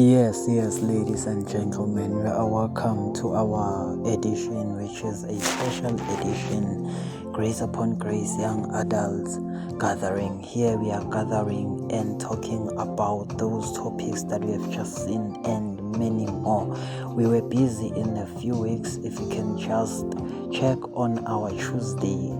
Yes, ladies and gentlemen, you are welcome to our edition, which is a special edition, Grace Upon Grace Young Adults Gathering. Here we are gathering and talking about those topics that we have just seen and many more. We were busy in a few weeks. If you can just check on our Tuesday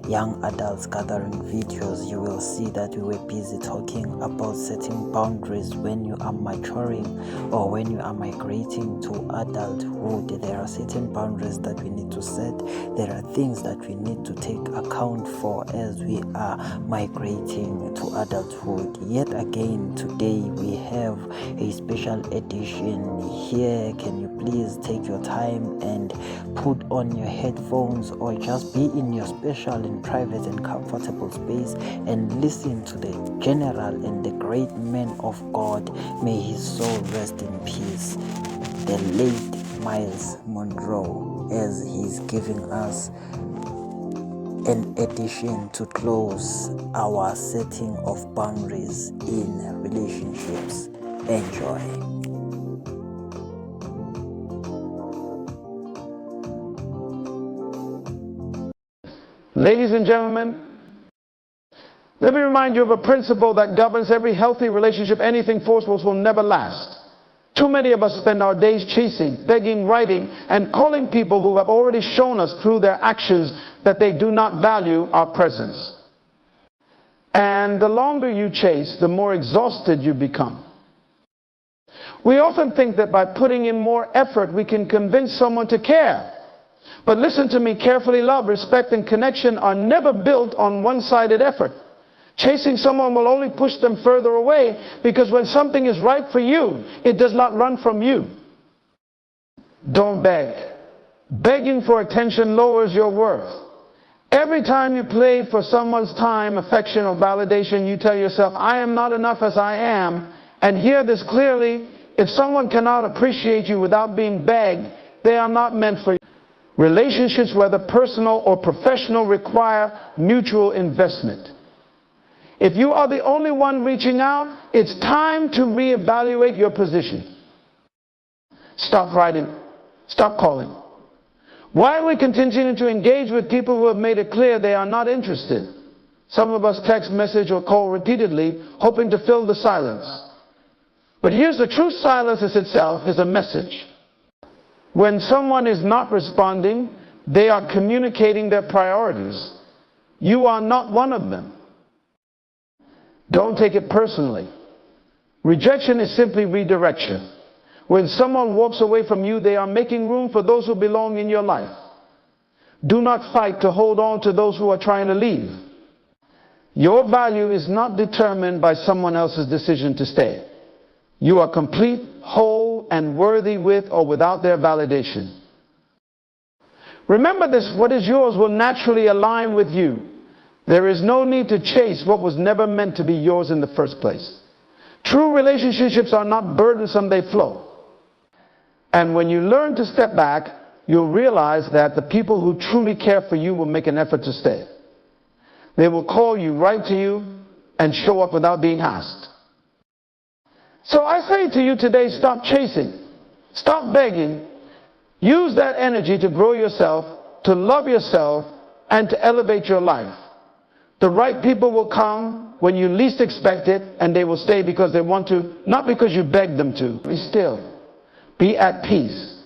Young Adults Gathering videos, you will see that we were busy talking about setting boundaries when you are maturing or when you are migrating to adulthood. There are certain boundaries that we need to set. There are things that we need to take account for as we are migrating to adulthood. Yet again, today we have a special edition here. Can you please take your time and put on your headphones or just be in your special and private and comfortable space and listen to the general and the great man of God. May his soul rest in peace, the late Myles Monroe, as he's giving us an edition to close our setting of boundaries in relationships. Enjoy. Ladies and gentlemen, let me remind you of a principle that governs every healthy relationship. Anything forceful will never last. Too many of us spend our days chasing, begging, writing, and calling people who have already shown us through their actions that they do not value our presence. And the longer you chase, the more exhausted you become. We often think that by putting in more effort, we can convince someone to care. But listen to me carefully. Love, respect, and connection are never built on one-sided effort. Chasing someone will only push them further away, because when something is right for you, it does not run from you. Don't beg. Begging for attention lowers your worth. Every time you play for someone's time, affection, or validation, you tell yourself, I am not enough as I am. And hear this clearly: if someone cannot appreciate you without being begged, they are not meant for you. Relationships, whether personal or professional, require mutual investment. If you are the only one reaching out, it's time to reevaluate your position. Stop writing. Stop calling. Why are we continuing to engage with people who have made it clear they are not interested? Some of us text, message, or call repeatedly, hoping to fill the silence. But here's the truth: silence is itself is a message. When someone is not responding, they are communicating their priorities. You are not one of them. Don't take it personally. Rejection is simply redirection. When someone walks away from you, they are making room for those who belong in your life. Do not fight to hold on to those who are trying to leave. Your value is not determined by someone else's decision to stay. You are complete, whole, and worthy with or without their validation. Remember this: what is yours will naturally align with you. There is no need to chase what was never meant to be yours in the first place. True relationships are not burdensome, they flow. And when you learn to step back, you'll realize that the people who truly care for you will make an effort to stay. They will call you, write to you, and show up without being asked. So I say to you today, stop chasing, stop begging. Use that energy to grow yourself, to love yourself, and to elevate your life. The right people will come when you least expect it, and they will stay because they want to, not because you begged them to. Be still. Be at peace.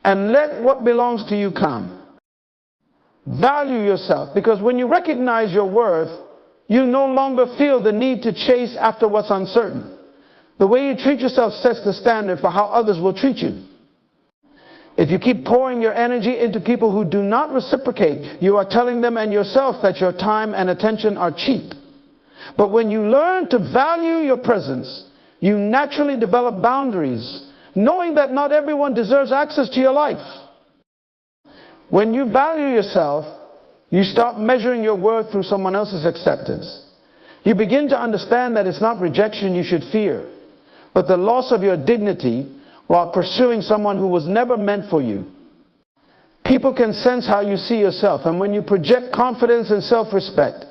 And let what belongs to you come. Value yourself, because when you recognize your worth, you no longer feel the need to chase after what's uncertain. The way you treat yourself sets the standard for how others will treat you. If you keep pouring your energy into people who do not reciprocate, you are telling them and yourself that your time and attention are cheap. But when you learn to value your presence, you naturally develop boundaries, knowing that not everyone deserves access to your life. When you value yourself, you stop measuring your worth through someone else's acceptance. You begin to understand that it's not rejection you should fear, but the loss of your dignity while pursuing someone who was never meant for you. People can sense how you see yourself, and when you project confidence and self-respect,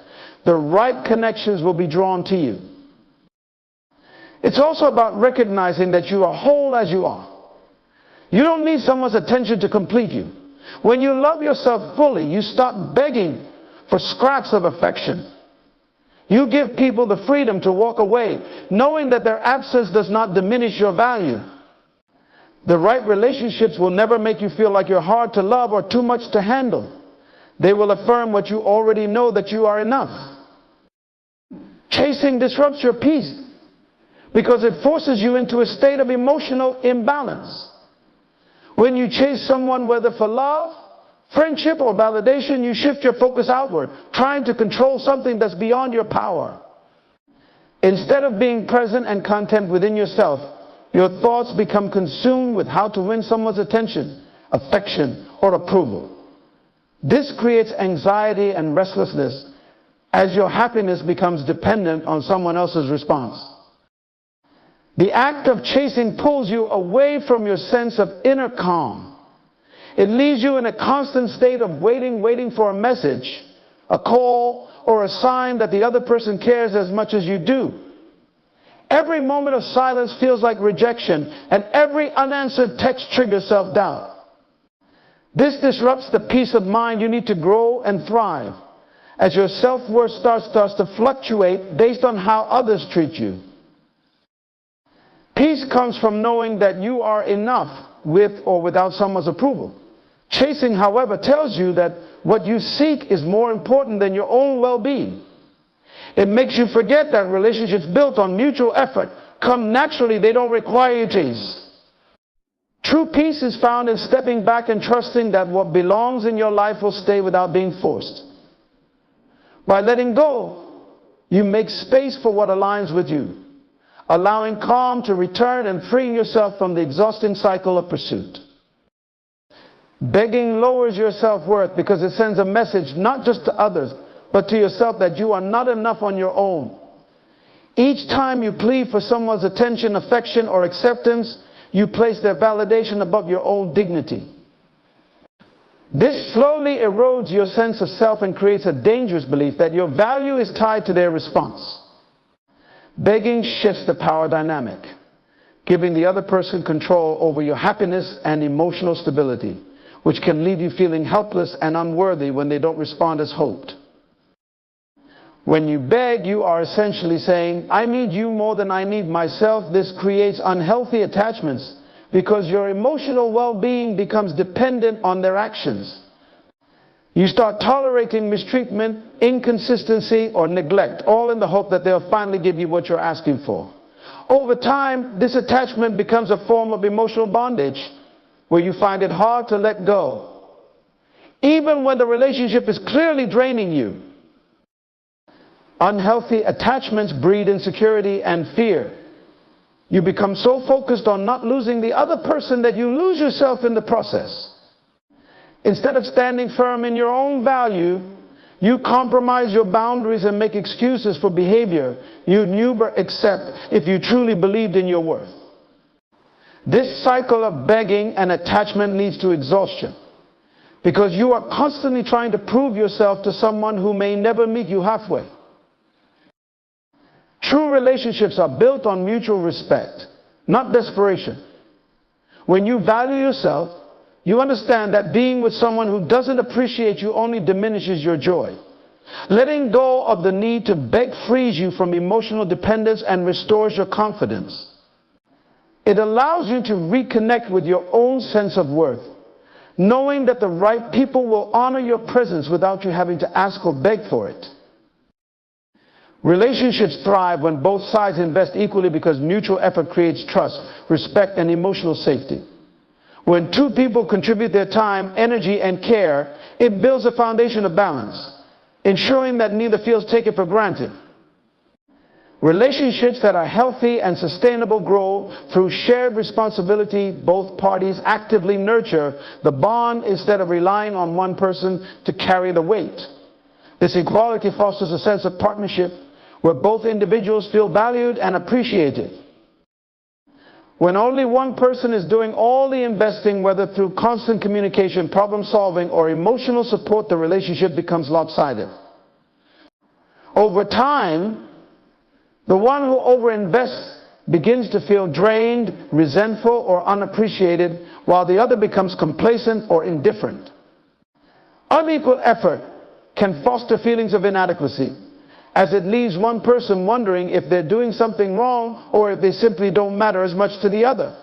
the right connections will be drawn to you. It's also about recognizing that you are whole as you are. You don't need someone's attention to complete you. When you love yourself fully, you stop begging for scraps of affection. You give people the freedom to walk away, knowing that their absence does not diminish your value. The right relationships will never make you feel like you're hard to love or too much to handle. They will affirm what you already know, that you are enough. Chasing disrupts your peace because it forces you into a state of emotional imbalance. When you chase someone, whether for love, friendship, or validation, you shift your focus outward, trying to control something that's beyond your power. Instead of being present and content within yourself, your thoughts become consumed with how to win someone's attention, affection, or approval. This creates anxiety and restlessness as your happiness becomes dependent on someone else's response. The act of chasing pulls you away from your sense of inner calm. It leaves you in a constant state of waiting for a message, a call, or a sign that the other person cares as much as you do. Every moment of silence feels like rejection, and every unanswered text triggers self-doubt. This disrupts the peace of mind you need to grow and thrive, as your self-worth starts to fluctuate based on how others treat you. Peace comes from knowing that you are enough with or without someone's approval. Chasing, however, tells you that what you seek is more important than your own well-being. It makes you forget that relationships built on mutual effort come naturally. They don't require you to chase. True peace is found in stepping back and trusting that what belongs in your life will stay without being forced. By letting go, you make space for what aligns with you, allowing calm to return and freeing yourself from the exhausting cycle of pursuit. Begging lowers your self-worth because it sends a message not just to others, but to yourself that you are not enough on your own. Each time you plead for someone's attention, affection, or acceptance, you place their validation above your own dignity. This slowly erodes your sense of self and creates a dangerous belief that your value is tied to their response. Begging shifts the power dynamic, giving the other person control over your happiness and emotional stability, which can leave you feeling helpless and unworthy when they don't respond as hoped. When you beg, you are essentially saying, I need you more than I need myself. This creates unhealthy attachments because your emotional well-being becomes dependent on their actions. You start tolerating mistreatment, inconsistency, or neglect, all in the hope that they'll finally give you what you're asking for. Over time, this attachment becomes a form of emotional bondage where you find it hard to let go, even when the relationship is clearly draining you. Unhealthy attachments breed insecurity and fear. You become so focused on not losing the other person that you lose yourself in the process. Instead of standing firm in your own value, you compromise your boundaries and make excuses for behavior you'd never accept if you truly believed in your worth. This cycle of begging and attachment leads to exhaustion because you are constantly trying to prove yourself to someone who may never meet you halfway. True relationships are built on mutual respect, not desperation. When you value yourself, you understand that being with someone who doesn't appreciate you only diminishes your joy. Letting go of the need to beg frees you from emotional dependence and restores your confidence. It allows you to reconnect with your own sense of worth, knowing that the right people will honor your presence without you having to ask or beg for it. Relationships thrive when both sides invest equally because mutual effort creates trust, respect, and emotional safety. When two people contribute their time, energy, and care, it builds a foundation of balance, ensuring that neither feels taken for granted. Relationships that are healthy and sustainable grow through shared responsibility. Both parties actively nurture the bond instead of relying on one person to carry the weight. This equality fosters a sense of partnership where both individuals feel valued and appreciated. When only one person is doing all the investing, whether through constant communication, problem solving, or emotional support, the relationship becomes lopsided. Over time, the one who overinvests begins to feel drained, resentful, or unappreciated, while the other becomes complacent or indifferent. Unequal effort can foster feelings of inadequacy, as it leaves one person wondering if they're doing something wrong or if they simply don't matter as much to the other.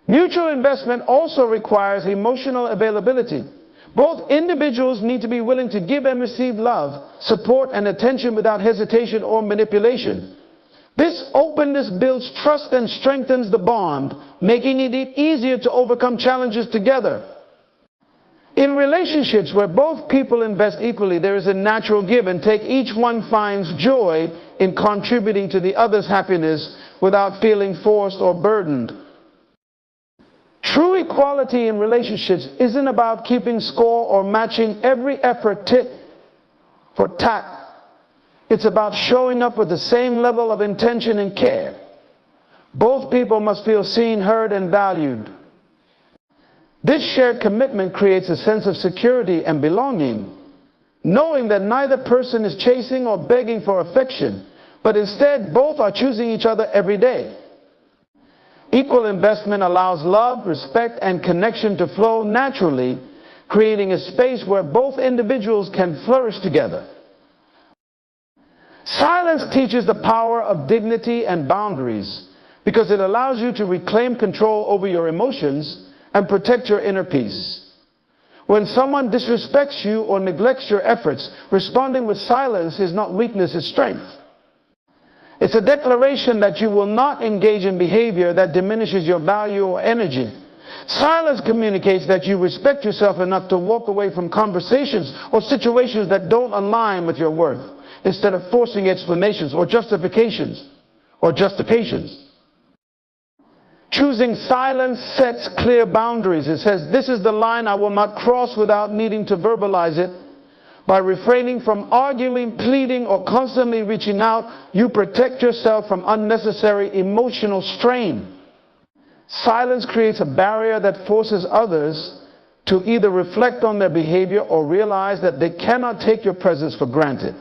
Mutual investment also requires emotional availability. Both individuals need to be willing to give and receive love, support, and attention without hesitation or manipulation. This openness builds trust and strengthens the bond, making it easier to overcome challenges together. In relationships where both people invest equally, there is a natural give and take. Each one finds joy in contributing to the other's happiness without feeling forced or burdened. True equality in relationships isn't about keeping score or matching every effort tit for tat. It's about showing up with the same level of intention and care. Both people must feel seen, heard, and valued. This shared commitment creates a sense of security and belonging, knowing that neither person is chasing or begging for affection, but instead both are choosing each other every day. Equal investment allows love, respect, and connection to flow naturally, creating a space where both individuals can flourish together. Silence teaches the power of dignity and boundaries because it allows you to reclaim control over your emotions and protect your inner peace. When someone disrespects you or neglects your efforts, responding with silence is not weakness, it's strength. It's a declaration that you will not engage in behavior that diminishes your value or energy. Silence communicates that you respect yourself enough to walk away from conversations or situations that don't align with your worth, instead of forcing explanations or justifications or justifications. Choosing silence sets clear boundaries. It says, this is the line I will not cross without needing to verbalize it. By refraining from arguing, pleading, or constantly reaching out, you protect yourself from unnecessary emotional strain. Silence creates a barrier that forces others to either reflect on their behavior or realize that they cannot take your presence for granted.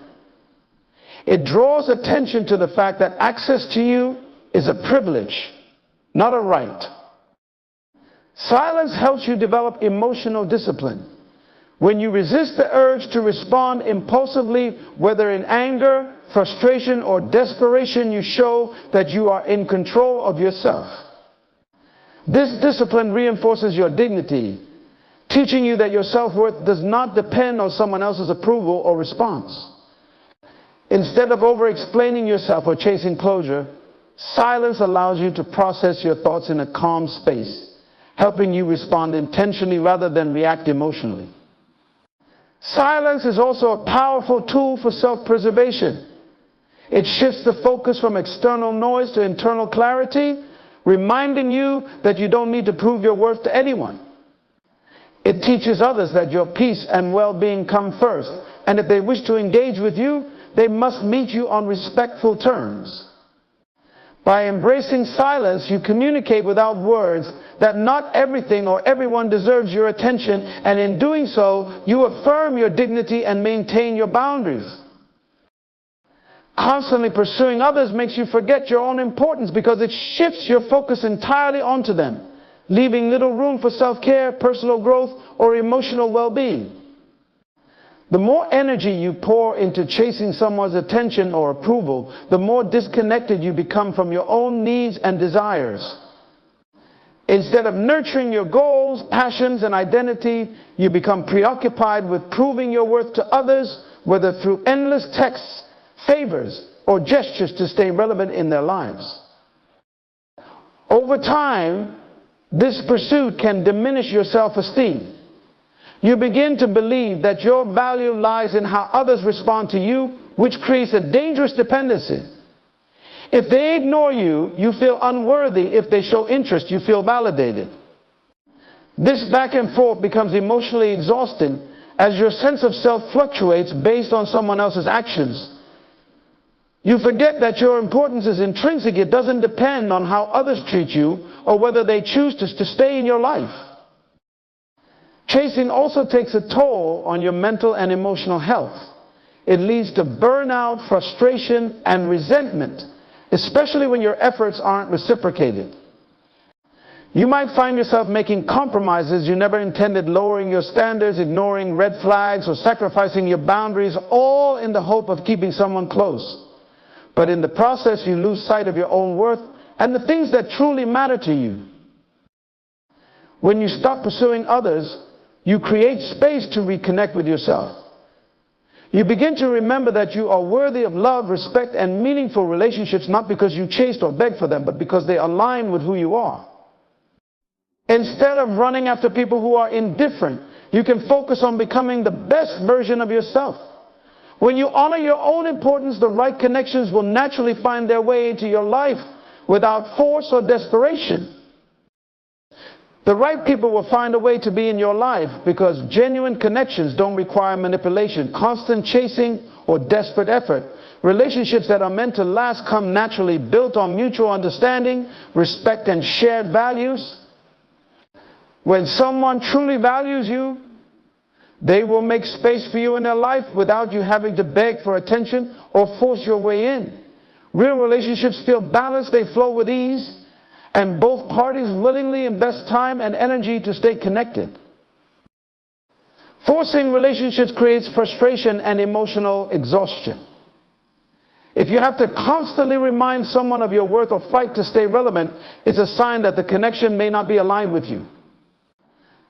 It draws attention to the fact that access to you is a privilege, not a right. Silence helps you develop emotional discipline. When you resist the urge to respond impulsively, whether in anger, frustration, or desperation, you show that you are in control of yourself. This discipline reinforces your dignity, teaching you that your self-worth does not depend on someone else's approval or response. Instead of over-explaining yourself or chasing closure, silence allows you to process your thoughts in a calm space, helping you respond intentionally rather than react emotionally. Silence is also a powerful tool for self-preservation. It shifts the focus from external noise to internal clarity, reminding you that you don't need to prove your worth to anyone. It teaches others that your peace and well-being come first, and if they wish to engage with you, they must meet you on respectful terms. By embracing silence, you communicate without words that not everything or everyone deserves your attention, and in doing so, you affirm your dignity and maintain your boundaries. Constantly pursuing others makes you forget your own importance because it shifts your focus entirely onto them, leaving little room for self-care, personal growth, or emotional well-being. The more energy you pour into chasing someone's attention or approval, the more disconnected you become from your own needs and desires. Instead of nurturing your goals, passions, and identity, you become preoccupied with proving your worth to others, whether through endless texts, favors, or gestures to stay relevant in their lives. Over time, this pursuit can diminish your self-esteem. You begin to believe that your value lies in how others respond to you, which creates a dangerous dependency. If they ignore you, you feel unworthy. If they show interest, you feel validated. This back and forth becomes emotionally exhausting as your sense of self fluctuates based on someone else's actions. You forget that your importance is intrinsic. It doesn't depend on how others treat you or whether they choose to stay in your life. Chasing also takes a toll on your mental and emotional health. It leads to burnout, frustration, and resentment especially when your efforts aren't reciprocated. You might find yourself making compromises you never intended, lowering your standards, ignoring red flags, or sacrificing your boundaries, all in the hope of keeping someone close. But in the process, you lose sight of your own worth and the things that truly matter to you. When you stop pursuing others, you create space to reconnect with yourself. You begin to remember that you are worthy of love, respect, and meaningful relationships, not because you chased or begged for them, but because they align with who you are. Instead of running after people who are indifferent, you can focus on becoming the best version of yourself. When you honor your own importance, the right connections will naturally find their way into your life without force or desperation. The right people will find a way to be in your life because genuine connections don't require manipulation, constant chasing, or desperate effort. Relationships that are meant to last come naturally, built on mutual understanding, respect, and shared values. When someone truly values you, they will make space for you in their life without you having to beg for attention or force your way in. Real relationships feel balanced, they flow with ease, and both parties willingly invest time and energy to stay connected. Forcing relationships creates frustration and emotional exhaustion. If you have to constantly remind someone of your worth or fight to stay relevant, it's a sign that the connection may not be aligned with you.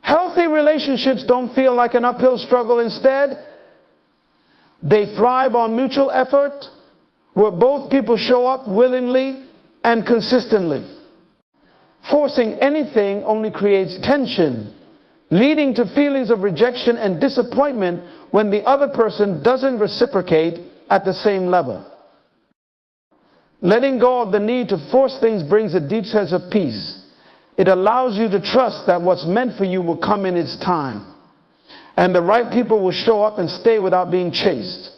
Healthy relationships don't feel like an uphill struggle. Instead, they thrive on mutual effort, where both people show up willingly and consistently. Forcing anything only creates tension, leading to feelings of rejection and disappointment when the other person doesn't reciprocate at the same level. Letting go of the need to force things brings a deep sense of peace. It allows you to trust that what's meant for you will come in its time, and the right people will show up and stay without being chased.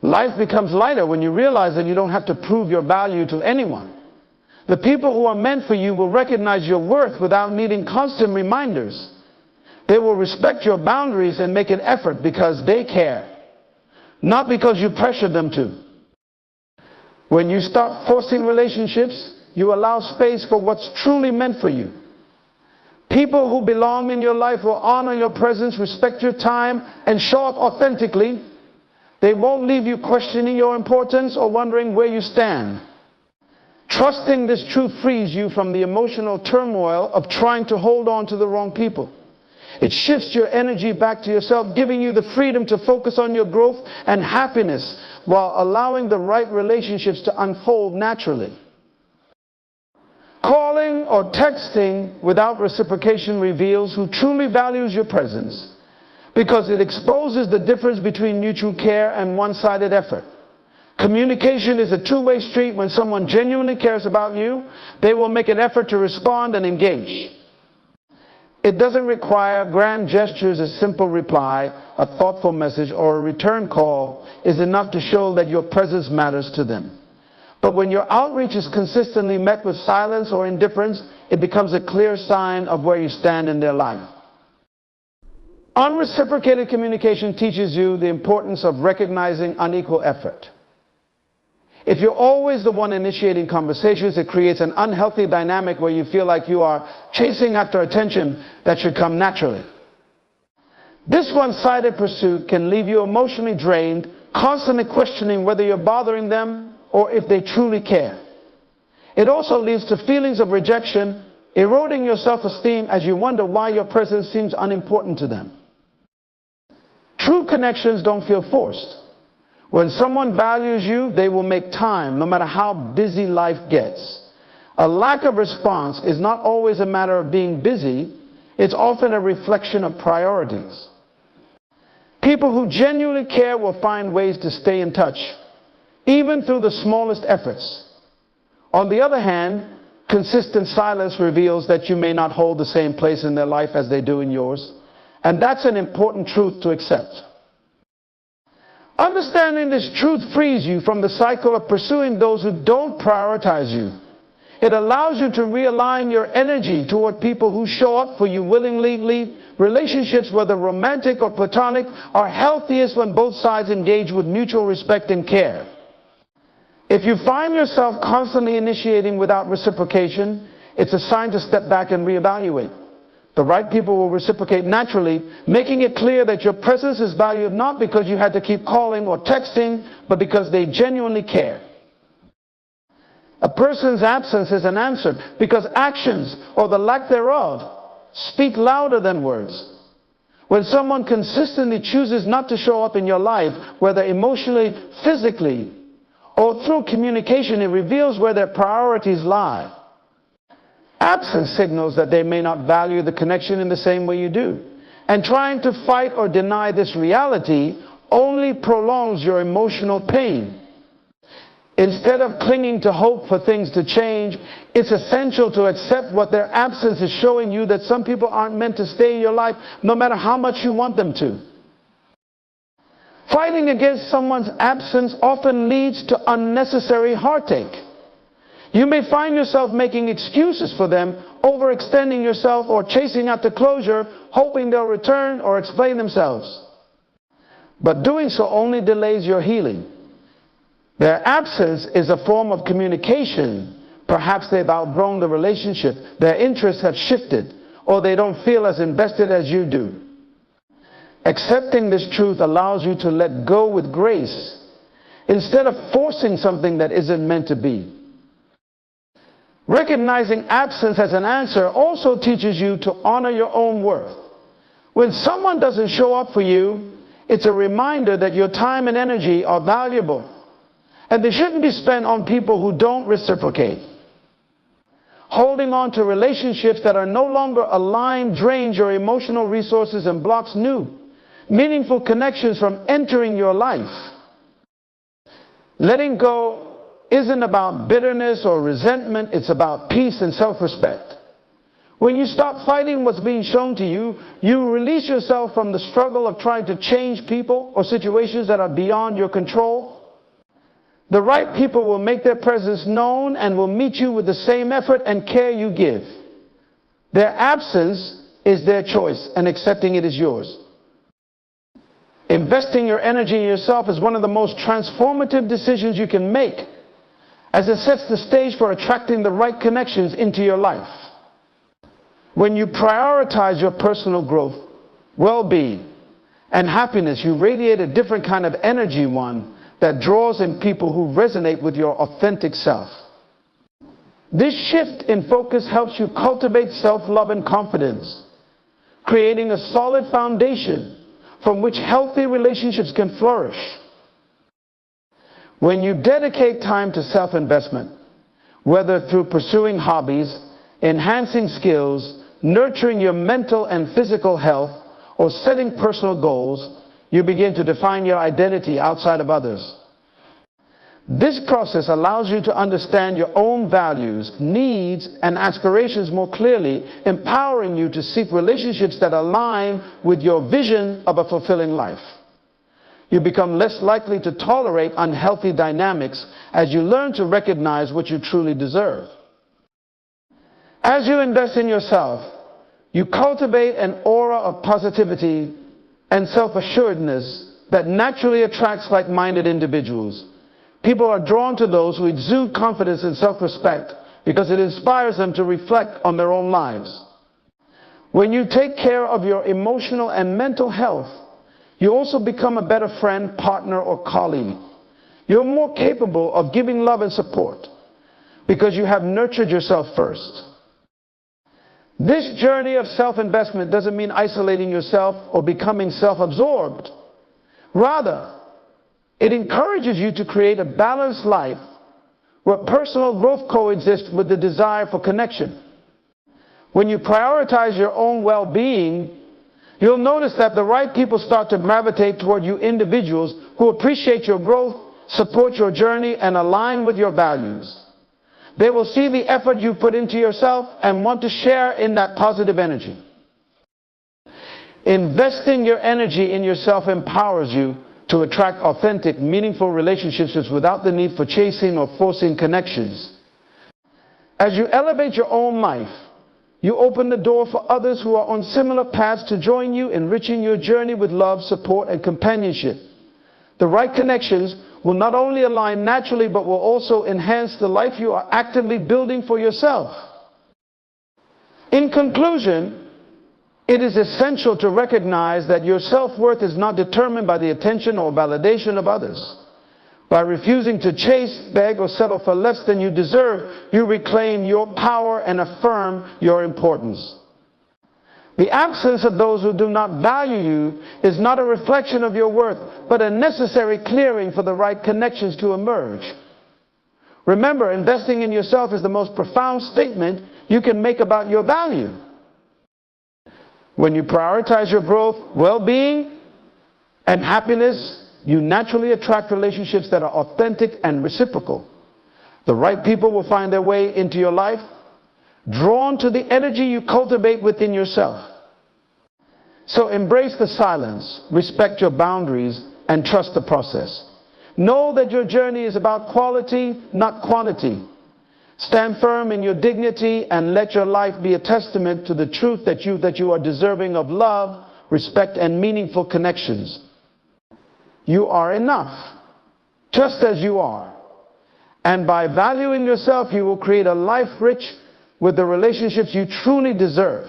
Life becomes lighter when you realize that you don't have to prove your value to anyone. The people who are meant for you will recognize your worth without needing constant reminders. They will respect your boundaries and make an effort because they care, not because you pressure them to. When you stop forcing relationships, you allow space for what's truly meant for you. People who belong in your life will honor your presence, respect your time, and show up authentically. They won't leave you questioning your importance or wondering where you stand. Trusting this truth frees you from the emotional turmoil of trying to hold on to the wrong people. It shifts your energy back to yourself, giving you the freedom to focus on your growth and happiness while allowing the right relationships to unfold naturally. Calling or texting without reciprocation reveals who truly values your presence, because it exposes the difference between mutual care and one-sided effort. Communication is a two-way street. When someone genuinely cares about you, they will make an effort to respond and engage. It doesn't require grand gestures. A simple reply, a thoughtful message, or a return call is enough to show that your presence matters to them. But when your outreach is consistently met with silence or indifference, it becomes a clear sign of where you stand in their life. Unreciprocated communication teaches you the importance of recognizing unequal effort. If you're always the one initiating conversations, it creates an unhealthy dynamic where you feel like you are chasing after attention that should come naturally. This one-sided pursuit can leave you emotionally drained, constantly questioning whether you're bothering them or if they truly care. It also leads to feelings of rejection, eroding your self-esteem as you wonder why your presence seems unimportant to them. True connections don't feel forced. When someone values you, they will make time, no matter how busy life gets. A lack of response is not always a matter of being busy. It's often a reflection of priorities. People who genuinely care will find ways to stay in touch, even through the smallest efforts. On the other hand, consistent silence reveals that you may not hold the same place in their life as they do in yours. And that's an important truth to accept. Understanding this truth frees you from the cycle of pursuing those who don't prioritize you. It allows you to realign your energy toward people who show up for you willingly. Relationships, whether romantic or platonic, are healthiest when both sides engage with mutual respect and care. If you find yourself constantly initiating without reciprocation, it's a sign to step back and reevaluate. The right people will reciprocate naturally, making it clear that your presence is valued not because you had to keep calling or texting, but because they genuinely care. A person's absence is an answer because actions, or the lack thereof, speak louder than words. When someone consistently chooses not to show up in your life, whether emotionally, physically, or through communication, it reveals where their priorities lie. Absence signals that they may not value the connection in the same way you do. And trying to fight or deny this reality only prolongs your emotional pain. Instead of clinging to hope for things to change, it's essential to accept what their absence is showing you, that some people aren't meant to stay in your life no matter how much you want them to. Fighting against someone's absence often leads to unnecessary heartache. You may find yourself making excuses for them, overextending yourself, or chasing after closure, hoping they'll return or explain themselves. But doing so only delays your healing. Their absence is a form of communication. Perhaps they've outgrown the relationship, their interests have shifted, or they don't feel as invested as you do. Accepting this truth allows you to let go with grace, instead of forcing something that isn't meant to be. Recognizing absence as an answer also teaches you to honor your own worth. When someone doesn't show up for you, it's a reminder that your time and energy are valuable, and they shouldn't be spent on people who don't reciprocate. Holding on to relationships that are no longer aligned drains your emotional resources and blocks new, meaningful connections from entering your life. Letting go isn't about bitterness or resentment, it's about peace and self-respect. When you stop fighting what's being shown to you, you release yourself from the struggle of trying to change people or situations that are beyond your control. The right people will make their presence known and will meet you with the same effort and care you give. Their absence is their choice, and accepting it is yours. Investing your energy in yourself is one of the most transformative decisions you can make, as it sets the stage for attracting the right connections into your life. When you prioritize your personal growth, well-being, and happiness, you radiate a different kind of energy, one that draws in people who resonate with your authentic self. This shift in focus helps you cultivate self-love and confidence, creating a solid foundation from which healthy relationships can flourish. When you dedicate time to self-investment, whether through pursuing hobbies, enhancing skills, nurturing your mental and physical health, or setting personal goals, you begin to define your identity outside of others. This process allows you to understand your own values, needs, and aspirations more clearly, empowering you to seek relationships that align with your vision of a fulfilling life. You become less likely to tolerate unhealthy dynamics as you learn to recognize what you truly deserve. As you invest in yourself, you cultivate an aura of positivity and self-assuredness that naturally attracts like-minded individuals. People are drawn to those who exude confidence and self-respect because it inspires them to reflect on their own lives. When you take care of your emotional and mental health, you also become a better friend, partner, or colleague. You're more capable of giving love and support because you have nurtured yourself first. This journey of self-investment doesn't mean isolating yourself or becoming self-absorbed. Rather, it encourages you to create a balanced life where personal growth coexists with the desire for connection. When you prioritize your own well-being, you'll notice that the right people start to gravitate toward you individuals who appreciate your growth, support your journey, and align with your values. They will see the effort you put into yourself and want to share in that positive energy. Investing your energy in yourself empowers you to attract authentic, meaningful relationships without the need for chasing or forcing connections. As you elevate your own life, you open the door for others who are on similar paths to join you, enriching your journey with love, support, and companionship. The right connections will not only align naturally, but will also enhance the life you are actively building for yourself. In conclusion, it is essential to recognize that your self-worth is not determined by the attention or validation of others. By refusing to chase, beg, or settle for less than you deserve, you reclaim your power and affirm your importance. The absence of those who do not value you is not a reflection of your worth, but a necessary clearing for the right connections to emerge. Remember, investing in yourself is the most profound statement you can make about your value. When you prioritize your growth, well-being, and happiness, you naturally attract relationships that are authentic and reciprocal. The right people will find their way into your life, drawn to the energy you cultivate within yourself. So embrace the silence, respect your boundaries, and trust the process. Know that your journey is about quality, not quantity. Stand firm in your dignity and let your life be a testament to the truth that you are deserving of love, respect, and meaningful connections. You are enough, just as you are. And by valuing yourself, you will create a life rich with the relationships you truly deserve.